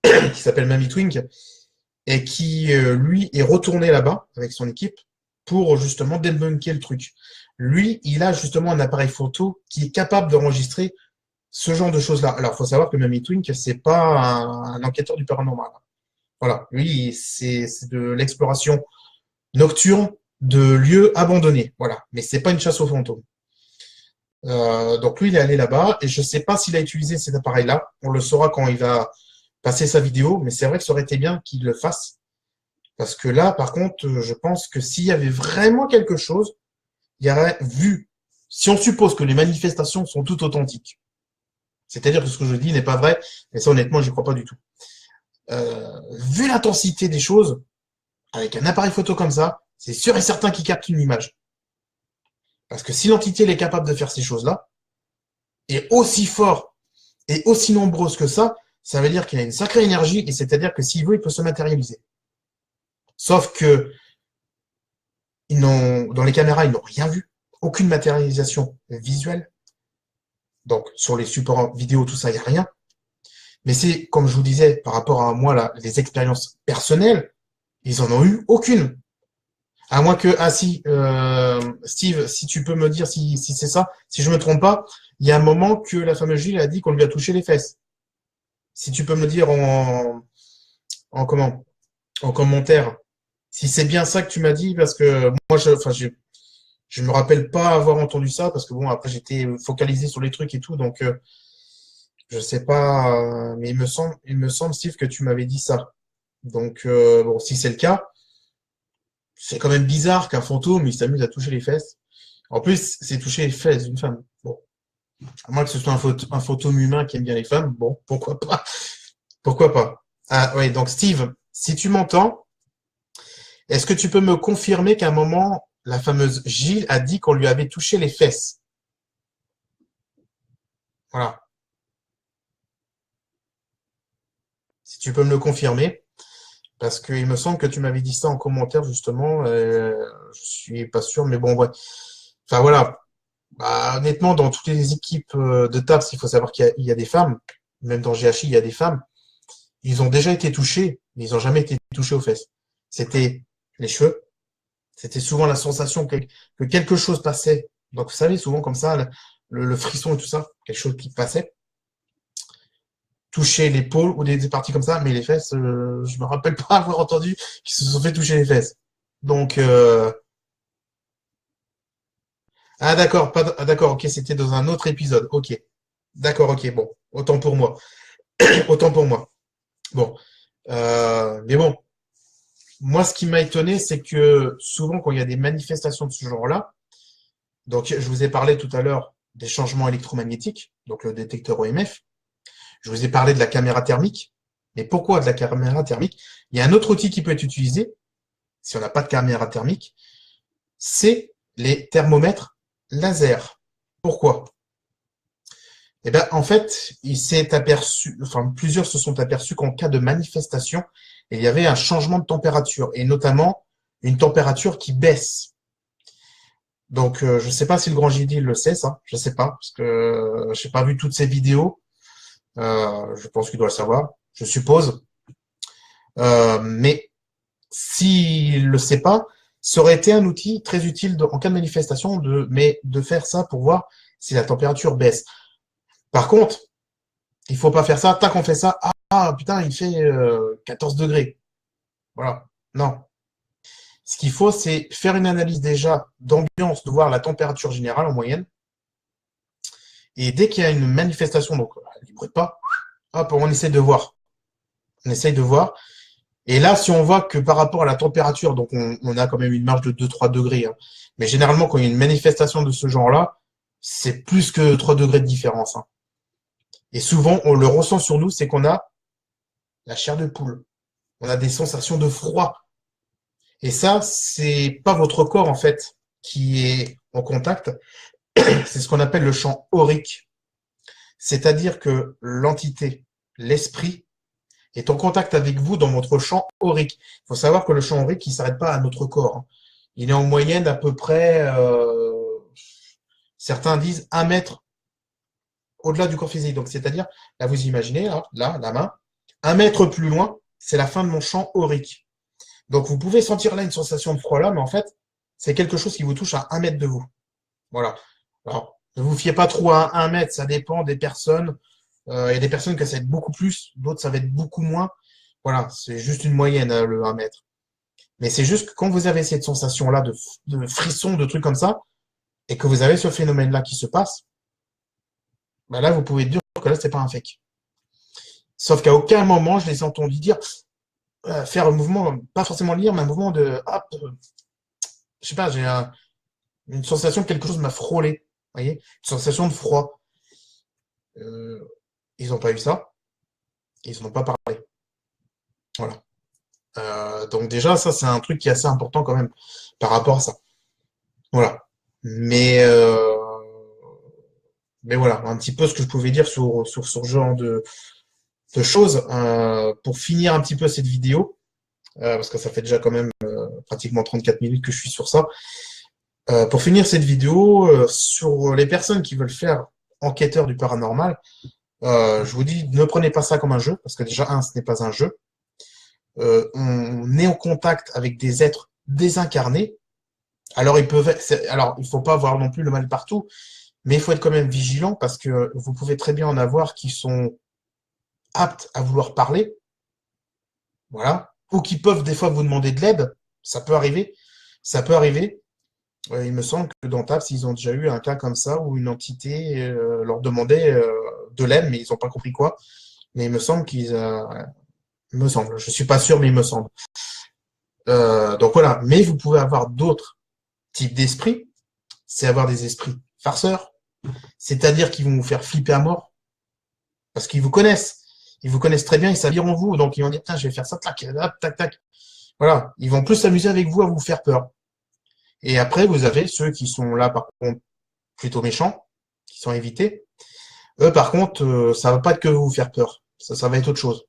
qui s'appelle Mamie Twink, et qui, lui, est retourné là-bas avec son équipe pour justement débunker le truc. Lui, il a justement un appareil photo qui est capable d'enregistrer ce genre de choses-là. Alors, il faut savoir que Mamie Twink, c'est pas un enquêteur du paranormal. Voilà, lui, c'est de l'exploration nocturne de lieux abandonnés. Voilà, mais c'est pas une chasse aux fantômes. Donc lui, il est allé là-bas et je sais pas s'il a utilisé cet appareil-là. On le saura quand il va passer sa vidéo, mais c'est vrai que ça aurait été bien qu'il le fasse. Parce que là, par contre, je pense que s'il y avait vraiment quelque chose, il y aurait vu. Si on suppose que les manifestations sont toutes authentiques, c'est-à-dire que ce que je dis n'est pas vrai, mais ça honnêtement, j'y crois pas du tout. Vu l'intensité des choses, avec un appareil photo comme ça, c'est sûr et certain qu'il capte une image. Parce que si l'entité est capable de faire ces choses-là, et aussi fort et aussi nombreuse que ça veut dire qu'il a une sacrée énergie, et c'est-à-dire que s'il veut, il peut se matérialiser. Sauf que dans les caméras, ils n'ont rien vu, aucune matérialisation visuelle. Donc, sur les supports vidéo, tout ça, il n'y a rien. Mais c'est, comme je vous disais, par rapport à moi, là, les expériences personnelles, ils en ont eu aucune. À moins que, si, Steve, si tu peux me dire si c'est ça, si je me trompe pas, il y a un moment que la fameuse Gilles a dit qu'on lui a touché les fesses. Si tu peux me dire en comment, en commentaire, si c'est bien ça que tu m'as dit, parce que moi, je me rappelle pas avoir entendu ça, parce que bon, après j'étais focalisé sur les trucs et tout, donc je sais pas, mais il me semble, Steve, que tu m'avais dit ça. Donc bon, si c'est le cas, c'est quand même bizarre qu'un fantôme il s'amuse à toucher les fesses. En plus, c'est toucher les fesses d'une femme. Bon, à moins que ce soit un fantôme humain qui aime bien les femmes, bon, pourquoi pas? Pourquoi pas? Ah oui, donc Steve, si tu m'entends, est-ce que tu peux me confirmer qu'à un moment, la fameuse Gilles a dit qu'on lui avait touché les fesses? Voilà. Si tu peux me le confirmer. Parce qu'il me semble que tu m'avais dit ça en commentaire, justement. Je suis pas sûr, mais bon, ouais. Enfin, voilà. Bah, honnêtement, dans toutes les équipes de TAPS, il faut savoir qu'il y a des femmes. Même dans GHI, il y a des femmes. Ils ont déjà été touchés, mais ils n'ont jamais été touchés aux fesses. C'était les cheveux. C'était souvent la sensation que quelque chose passait. Donc, vous savez, souvent comme ça, le frisson et tout ça, quelque chose qui passait. Toucher l'épaule ou des parties comme ça, mais les fesses, je me rappelle pas avoir entendu qu'ils se sont fait toucher les fesses. Donc, ah d'accord, pas, ah, d'accord, ok, c'était dans un autre épisode. Ok, d'accord, ok, bon, autant pour moi, autant pour moi. Bon, mais bon, moi, ce qui m'a étonné, c'est que souvent, quand il y a des manifestations de ce genre-là, donc je vous ai parlé tout à l'heure des changements électromagnétiques, donc le détecteur OMF. Je vous ai parlé de la caméra thermique. Mais pourquoi de la caméra thermique? Il y a un autre outil qui peut être utilisé, si on n'a pas de caméra thermique, c'est les thermomètres laser. Pourquoi? Eh bien, en fait, il s'est aperçu, enfin, plusieurs se sont aperçus qu'en cas de manifestation, il y avait un changement de température, et notamment une température qui baisse. Donc, je ne sais pas si le grand JD le sait, ça. Je ne sais pas, parce que je n'ai pas vu toutes ces vidéos. Je pense qu'il doit le savoir, je suppose. Mais s'il le sait pas, ça aurait été un outil très utile en cas de manifestation, mais de faire ça pour voir si la température baisse. Par contre, il faut pas faire ça. Tac, on fait ça. Ah putain, il fait 14 degrés. Voilà. Non. Ce qu'il faut, c'est faire une analyse déjà d'ambiance, de voir la température générale en moyenne. Et dès qu'il y a une manifestation, donc il ne brûle pas, hop, on essaie de voir. On essaye de voir. Et là, si on voit que par rapport à la température, donc on a quand même une marge de 2-3 degrés, hein. Mais généralement, quand il y a une manifestation de ce genre-là, c'est plus que 3 degrés de différence, hein. Et souvent, on le ressent sur nous, c'est qu'on a la chair de poule. On a des sensations de froid. Et ça, c'est pas votre corps, en fait, qui est en contact. C'est ce qu'on appelle le champ aurique. C'est-à-dire que l'entité, l'esprit, est en contact avec vous dans votre champ aurique. Il faut savoir que le champ aurique, il ne s'arrête pas à notre corps, hein. Il est en moyenne à peu près, certains disent 1 mètre au-delà du corps physique. Donc, c'est-à-dire, là, vous imaginez, là, la main, 1 mètre plus loin, c'est la fin de mon champ aurique. Donc, vous pouvez sentir là une sensation de froid là, mais en fait, c'est quelque chose qui vous touche à 1 mètre de vous. Voilà. Alors, ne vous fiez pas trop à 1 mètre, ça dépend des personnes. Il y a des personnes que ça va être beaucoup plus, d'autres ça va être beaucoup moins. Voilà, c'est juste une moyenne, le 1 mètre. Mais c'est juste que quand vous avez cette sensation-là de frisson, de trucs comme ça, et que vous avez ce phénomène-là qui se passe, bah là, vous pouvez dire que là, c'est pas un fake. Sauf qu'à aucun moment, je les ai entendus dire, faire un mouvement, pas forcément lire, mais un mouvement de, hop, je sais pas, j'ai une sensation que quelque chose m'a frôlé. Vous voyez, une sensation de froid. Ils n'ont pas eu ça. Ils n'en ont pas parlé. Voilà. Donc déjà, ça, c'est un truc qui est assez important quand même par rapport à ça. Voilà. Mais, euh, mais voilà, un petit peu ce que je pouvais dire sur ce genre de choses. Pour finir un petit peu cette vidéo, parce que ça fait déjà quand même pratiquement 34 minutes que je suis sur ça. Pour finir cette vidéo, sur les personnes qui veulent faire enquêteur du paranormal, je vous dis, ne prenez pas ça comme un jeu, parce que déjà, ce n'est pas un jeu. On est en contact avec des êtres désincarnés. Alors, il faut pas avoir non plus le mal partout, mais il faut être quand même vigilant parce que vous pouvez très bien en avoir qui sont aptes à vouloir parler, voilà, ou qui peuvent des fois vous demander de l'aide. Ça peut arriver. Ça peut arriver. Il me semble que dans TAPS, ils ont déjà eu un cas comme ça où une entité leur demandait de l'aide, mais ils n'ont pas compris quoi. Mais il me semble il me semble, je suis pas sûr, mais il me semble. Donc voilà, mais vous pouvez avoir d'autres types d'esprits, c'est avoir des esprits farceurs, c'est-à-dire qu'ils vont vous faire flipper à mort, parce qu'ils vous connaissent. Ils vous connaissent très bien, ils savent en vous, donc ils vont dire, tiens, je vais faire ça, tac, tac, tac. Voilà, ils vont plus s'amuser avec vous à vous faire peur. Et après, vous avez ceux qui sont là, par contre, plutôt méchants, qui sont évités. Eux, par contre, ça va pas être que vous faire peur. Ça va être autre chose.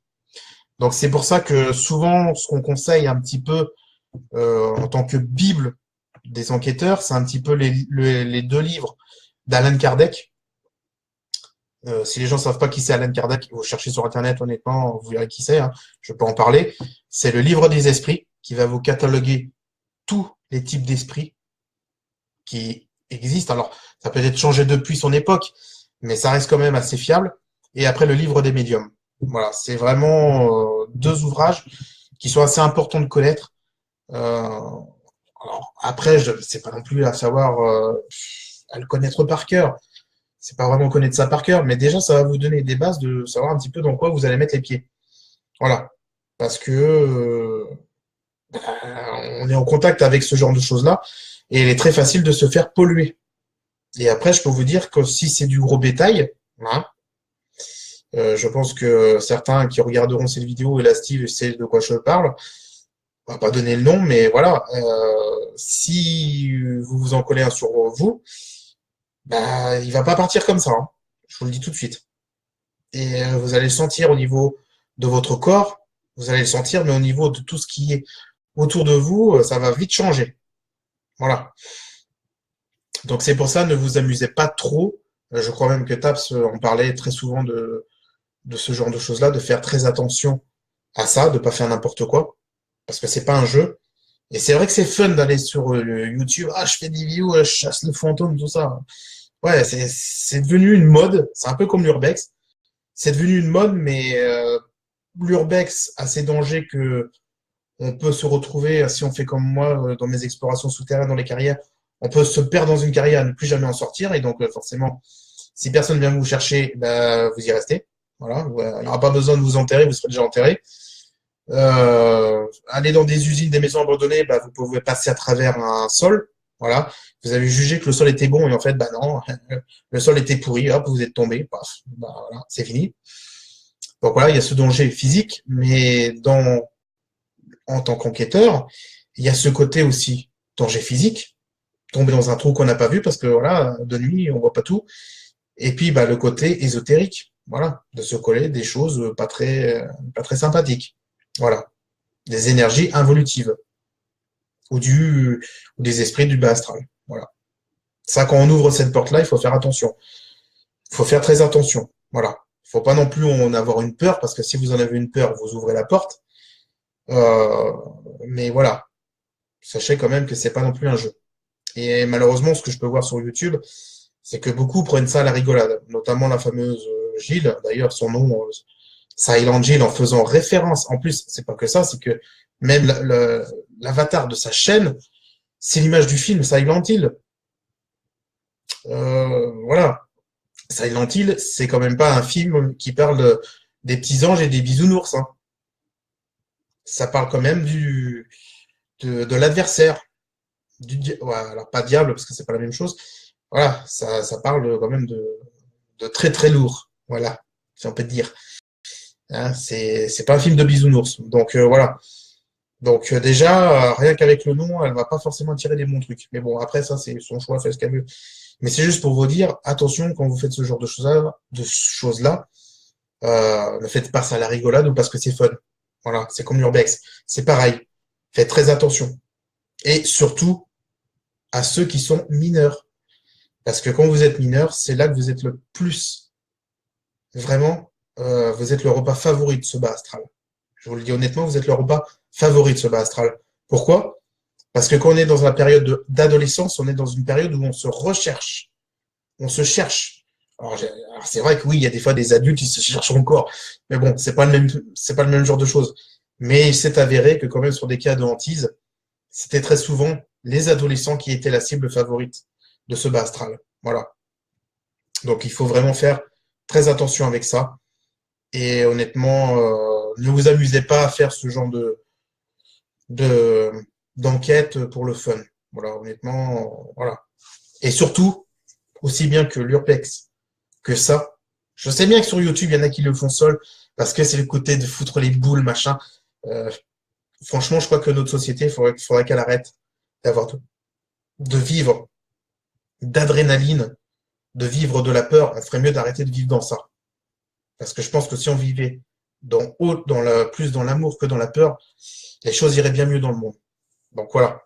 Donc c'est pour ça que souvent, ce qu'on conseille un petit peu en tant que Bible des enquêteurs, c'est un petit peu les deux livres d'Alan Kardec. Si les gens savent pas qui c'est Alan Kardec, vous cherchez sur Internet, honnêtement, vous verrez qui c'est, hein. Je peux en parler. C'est le livre des esprits qui va vous cataloguer tous les types d'esprits qui existent. Alors, ça peut être changé depuis son époque, mais ça reste quand même assez fiable. Et après, le livre des médiums. Voilà, c'est vraiment deux ouvrages qui sont assez importants de connaître. Alors, après, je sais pas non plus à savoir à le connaître par cœur. C'est pas vraiment connaître ça par cœur, mais déjà, ça va vous donner des bases de savoir un petit peu dans quoi vous allez mettre les pieds. Voilà. Parce que on est en contact avec ce genre de choses-là et il est très facile de se faire polluer. Et après, je peux vous dire que si c'est du gros bétail, hein, je pense que certains qui regarderont cette vidéo et la Steve savent de quoi je parle. On va pas donner le nom, mais voilà. Si vous vous en collez un sur vous, bah, il va pas partir comme ça, hein. Je vous le dis tout de suite. Et vous allez le sentir au niveau de votre corps, vous allez le sentir, mais au niveau de tout ce qui est autour de vous, ça va vite changer. Voilà. Donc c'est pour ça, ne vous amusez pas trop. Je crois même que Taps en parlait très souvent de ce genre de choses-là, de faire très attention à ça, de pas faire n'importe quoi, parce que c'est pas un jeu. Et c'est vrai que c'est fun d'aller sur YouTube, ah je fais des vidéos, je chasse le fantôme, tout ça. Ouais, c'est devenu une mode, c'est un peu comme l'urbex. C'est devenu une mode, mais l'urbex a ses dangers que on peut se retrouver, si on fait comme moi, dans mes explorations souterraines, dans les carrières, on peut se perdre dans une carrière et ne plus jamais en sortir. Et donc, forcément, si personne vient vous chercher, bah, vous y restez. Voilà, on n'aura pas besoin de vous enterrer, vous serez déjà enterré. Aller dans des usines, des maisons abandonnées, bah, vous pouvez passer à travers un sol. Voilà, vous avez jugé que le sol était bon et en fait, bah non, le sol était pourri. Hop, vous êtes tombé, paf, bah, voilà, c'est fini. Donc voilà, il y a ce danger physique, mais en tant qu'enquêteur, il y a ce côté aussi danger physique, tomber dans un trou qu'on n'a pas vu parce que voilà, de nuit, on voit pas tout. Et puis bah, le côté ésotérique, voilà, de se coller des choses pas très sympathiques. Voilà, des énergies involutives ou ou des esprits du bas astral. Voilà. Ça, quand on ouvre cette porte-là, il faut faire attention. Il faut faire très attention. Voilà. Il faut pas non plus en avoir une peur parce que si vous en avez une peur, vous ouvrez la porte. Euh, mais voilà, sachez quand même que c'est pas non plus un jeu. Et malheureusement, ce que je peux voir sur YouTube, c'est que beaucoup prennent ça à la rigolade, notamment la fameuse Gilles, d'ailleurs son nom, Silent Gilles, en faisant référence. En plus, c'est pas que ça, c'est que même l'avatar de sa chaîne, c'est l'image du film Silent Hill. Voilà, Silent Hill, c'est quand même pas un film qui parle des petits anges et des bisounours, hein. Ça parle quand même de l'adversaire. Ouais, alors pas diable parce que c'est pas la même chose. Voilà, ça parle quand même de très très lourd. Voilà, si on peut dire. Hein, c'est pas un film de bisounours. Donc voilà. Donc déjà, rien qu'avec le nom, elle va pas forcément tirer des bons trucs. Mais bon, après ça, c'est son choix, fait ce qu'elle veut. Mais c'est juste pour vous dire, attention quand vous faites ce genre de choses-là, ne faites pas ça à la rigolade ou parce que c'est fun. Voilà, c'est comme l'urbex. C'est pareil. Faites très attention. Et surtout, à ceux qui sont mineurs. Parce que quand vous êtes mineur, c'est là que vous êtes le plus, vraiment, vous êtes le repas favori de ce bas astral. Je vous le dis honnêtement, vous êtes le repas favori de ce bas astral. Pourquoi? Parce que quand on est dans la période d'adolescence, on est dans une période où on se recherche. On se cherche. Alors c'est vrai que oui, il y a des fois des adultes qui se cherchent encore. Mais bon, c'est pas le même genre de choses. Mais il s'est avéré que quand même sur des cas de hantise, c'était très souvent les adolescents qui étaient la cible favorite de ce bas astral. Voilà. Donc il faut vraiment faire très attention avec ça. Et honnêtement, ne vous amusez pas à faire ce genre de d'enquête pour le fun. Voilà, honnêtement, voilà. Et surtout, aussi bien que l'urbex que ça. Je sais bien que sur YouTube, il y en a qui le font seul parce que c'est le côté de foutre les boules, machin. Euh, Franchement, je crois que notre société, faudrait qu'elle arrête d'avoir de vivre d'adrénaline, de vivre de la peur. On ferait mieux d'arrêter de vivre dans ça. Parce que je pense que si on vivait plus dans l'amour que dans la peur, les choses iraient bien mieux dans le monde. Donc voilà.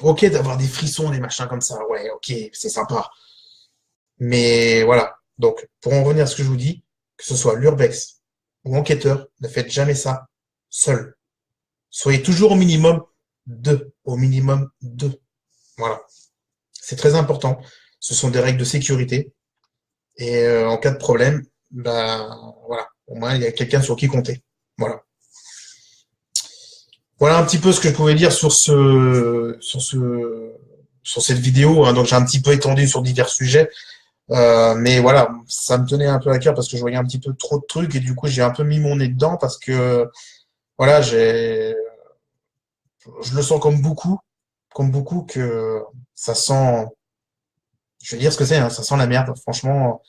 Ok d'avoir des frissons, des machins comme ça, ouais, ok, c'est sympa. Mais voilà. Donc, pour en revenir à ce que je vous dis, que ce soit l'urbex ou enquêteur, ne faites jamais ça seul. Soyez toujours au minimum deux. Au minimum deux. Voilà. C'est très important. Ce sont des règles de sécurité. Et en cas de problème, bah voilà. Au moins, il y a quelqu'un sur qui compter. Voilà. Voilà un petit peu ce que je pouvais dire sur cette vidéo, hein. Donc j'ai un petit peu étendu sur divers sujets. Mais voilà, ça me tenait un peu à cœur parce que je voyais un petit peu trop de trucs et du coup j'ai un peu mis mon nez dedans parce que voilà, je le sens comme beaucoup que ça sent, je vais dire ce que c'est, hein, ça sent la merde. Franchement,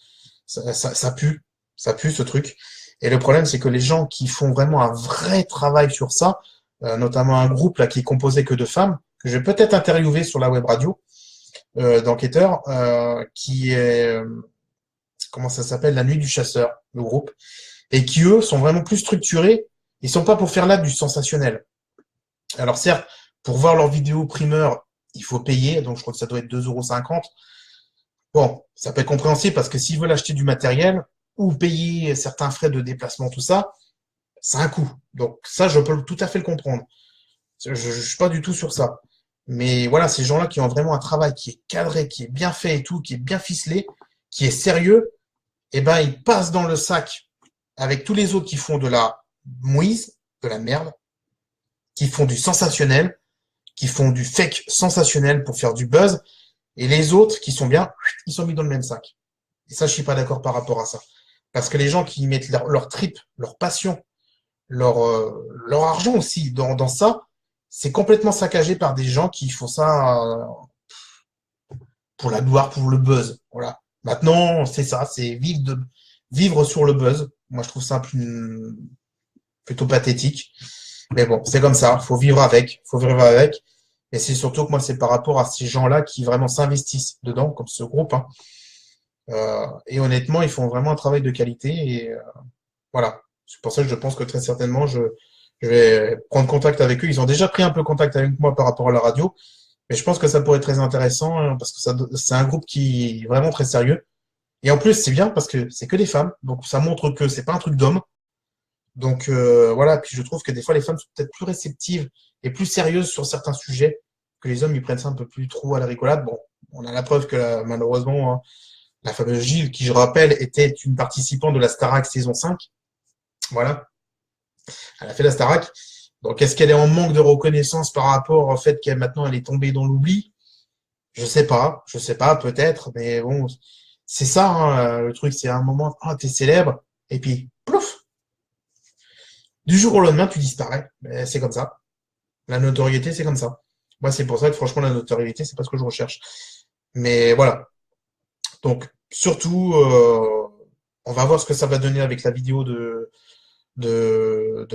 ça pue ce truc. Et le problème c'est que les gens qui font vraiment un vrai travail sur ça, notamment un groupe là qui est composé que de femmes, que je vais peut-être interviewer sur la web radio d'enquêteurs, qui est comment ça s'appelle, La Nuit du Chasseur, le groupe, et qui, eux, sont vraiment plus structurés. Ils sont pas pour faire là du sensationnel. Alors certes, pour voir leurs vidéos primeurs, il faut payer, donc je crois que ça doit être 2,50 €. Bon, ça peut être compréhensible parce que s'ils veulent acheter du matériel ou payer certains frais de déplacement, tout ça, c'est un coût. Donc ça, je peux tout à fait le comprendre. Je suis pas du tout sur ça. Mais voilà, ces gens-là qui ont vraiment un travail qui est cadré, qui est bien fait et tout, qui est bien ficelé, qui est sérieux, eh ben, ils passent dans le sac avec tous les autres qui font de la mouise, de la merde, qui font du sensationnel, qui font du fake sensationnel pour faire du buzz, et les autres qui sont bien, ils sont mis dans le même sac. Et ça, je suis pas d'accord par rapport à ça. Parce que les gens qui mettent leur trip, leur passion, leur argent aussi dans ça, c'est complètement saccagé par des gens qui font ça pour la gloire, pour le buzz. Voilà. Maintenant, c'est ça, c'est vivre sur le buzz. Moi, je trouve ça plutôt pathétique. Mais bon, c'est comme ça. Faut vivre avec. Faut vivre avec. Et c'est surtout que moi, c'est par rapport à ces gens-là qui vraiment s'investissent dedans, comme ce groupe, hein. Et honnêtement, ils font vraiment un travail de qualité. Et voilà. C'est pour ça que je pense que très certainement, je vais prendre contact avec eux. Ils ont déjà pris un peu contact avec moi par rapport à la radio. Mais je pense que ça pourrait être très intéressant, hein, parce que c'est un groupe qui est vraiment très sérieux. Et en plus, c'est bien parce que c'est que des femmes. Donc ça montre que c'est pas un truc d'homme. Donc voilà, puis je trouve que des fois les femmes sont peut-être plus réceptives et plus sérieuses sur certains sujets que les hommes, ils prennent ça un peu plus trop à la rigolade. Bon, on a la preuve que malheureusement, hein, la fameuse Gilles, qui je rappelle était une participante de la Starac saison 5, voilà, elle a fait la Starac. Donc est-ce qu'elle est en manque de reconnaissance par rapport au fait qu'elle maintenant elle est tombée dans l'oubli? Je sais pas, peut-être, mais bon, c'est ça, hein, le truc, c'est à un moment, ah, t'es célèbre, et puis, plouf, du jour au lendemain, tu disparais. Mais c'est comme ça. La notoriété, c'est comme ça. Moi, c'est pour ça que franchement, la notoriété, c'est pas ce que je recherche. Mais voilà. Donc, surtout, on va voir ce que ça va donner avec la vidéo de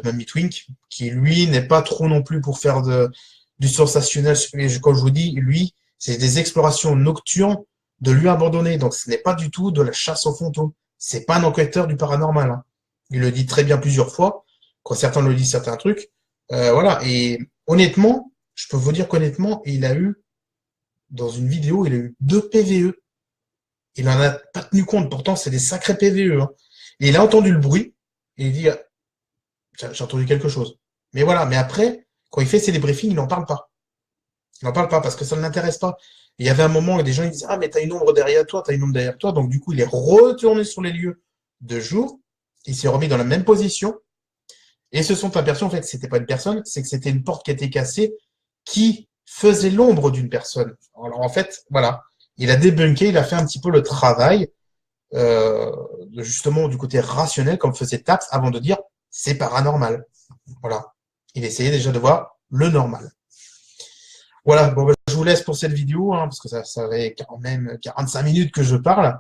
Mamie Twink, qui lui n'est pas trop non plus pour faire du sensationnel. Mais comme je vous dis, lui, c'est des explorations nocturnes de lieux abandonnés. Donc, ce n'est pas du tout de la chasse aux fantômes. C'est pas un enquêteur du paranormal, hein. Il le dit très bien plusieurs fois. Quand certains le disent certains trucs. Voilà. Et honnêtement, je peux vous dire qu'honnêtement, il a eu, dans une vidéo, il a eu 2 PVE. Il en a pas tenu compte. Pourtant, c'est des sacrés PVE, hein. Et il a entendu le bruit. Et il dit, ah, j'ai entendu quelque chose. Mais voilà. Mais après, quand il fait ses débriefings, il n'en parle pas. Il n'en parle pas parce que ça ne l'intéresse pas. Et il y avait un moment où des gens ils disaient, ah, mais t'as une ombre derrière toi, t'as une ombre derrière toi. Donc, du coup, il est retourné sur les lieux de jour. Il s'est remis dans la même position. Et se sont aperçus en fait que c'était pas une personne, c'est que c'était une porte qui était cassée qui faisait l'ombre d'une personne. Alors en fait, voilà, il a débunké, il a fait un petit peu le travail justement du côté rationnel comme faisait Taps avant de dire c'est paranormal. Voilà, il essayait déjà de voir le normal. Voilà, bon, ben, je vous laisse pour cette vidéo hein, parce que ça fait quand même 45 minutes que je parle.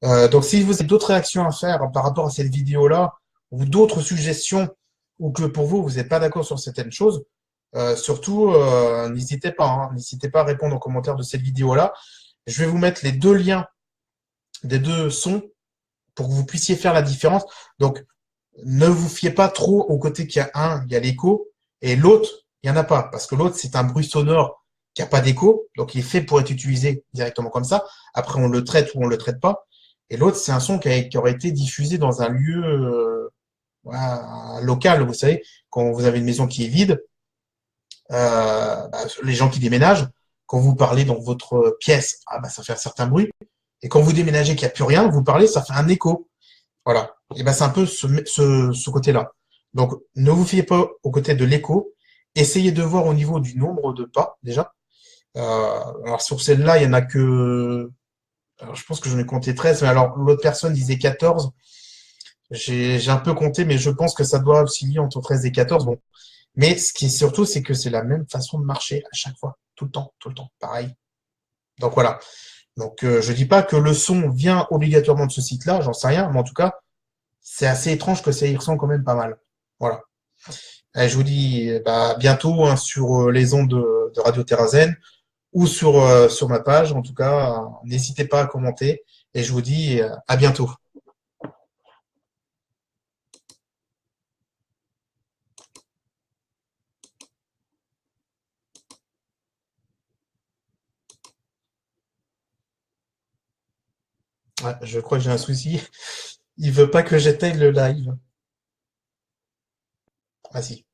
Donc si vous avez d'autres réactions à faire par rapport à cette vidéo-là ou d'autres suggestions ou que pour vous, vous n'êtes pas d'accord sur certaines choses, surtout, n'hésitez pas à répondre aux commentaires de cette vidéo-là. Je vais vous mettre les 2 liens des 2 sons pour que vous puissiez faire la différence. Donc, Ne vous fiez pas trop au côté qu'il y a il y a l'écho, et l'autre, il n'y en a pas. Parce que l'autre, c'est un bruit sonore qui n'a pas d'écho, donc il est fait pour être utilisé directement comme ça. Après, on le traite ou on le traite pas. Et l'autre, c'est un son qui aurait été diffusé dans un lieu voilà, local, vous savez, quand vous avez une maison qui est vide, les gens qui déménagent, quand vous parlez dans votre pièce, ça fait un certain bruit. Et quand vous déménagez qu'il n'y a plus rien, vous parlez, ça fait un écho. Voilà. Et ben c'est un peu ce côté-là. Donc ne vous fiez pas au côté de l'écho. Essayez de voir au niveau du nombre de pas déjà. Alors sur celle-là, il y en a que. Alors, je pense que j'en ai compté 13, mais alors l'autre personne disait 14. J'ai un peu compté, mais je pense que ça doit osciller entre 13 et 14. Bon. Mais ce qui est surtout, c'est que c'est la même façon de marcher à chaque fois, tout le temps, pareil. Donc voilà. Donc je dis pas que le son vient obligatoirement de ce site-là, j'en sais rien, mais en tout cas, c'est assez étrange que ça y ressemble quand même pas mal. Voilà. Allez, je vous dis bientôt hein, sur les ondes de Radio Terrazen ou sur ma page. En tout cas, n'hésitez pas à commenter et je vous dis à bientôt. Ouais, je crois que j'ai un souci. Il veut pas que j'éteigne le live. Ah si.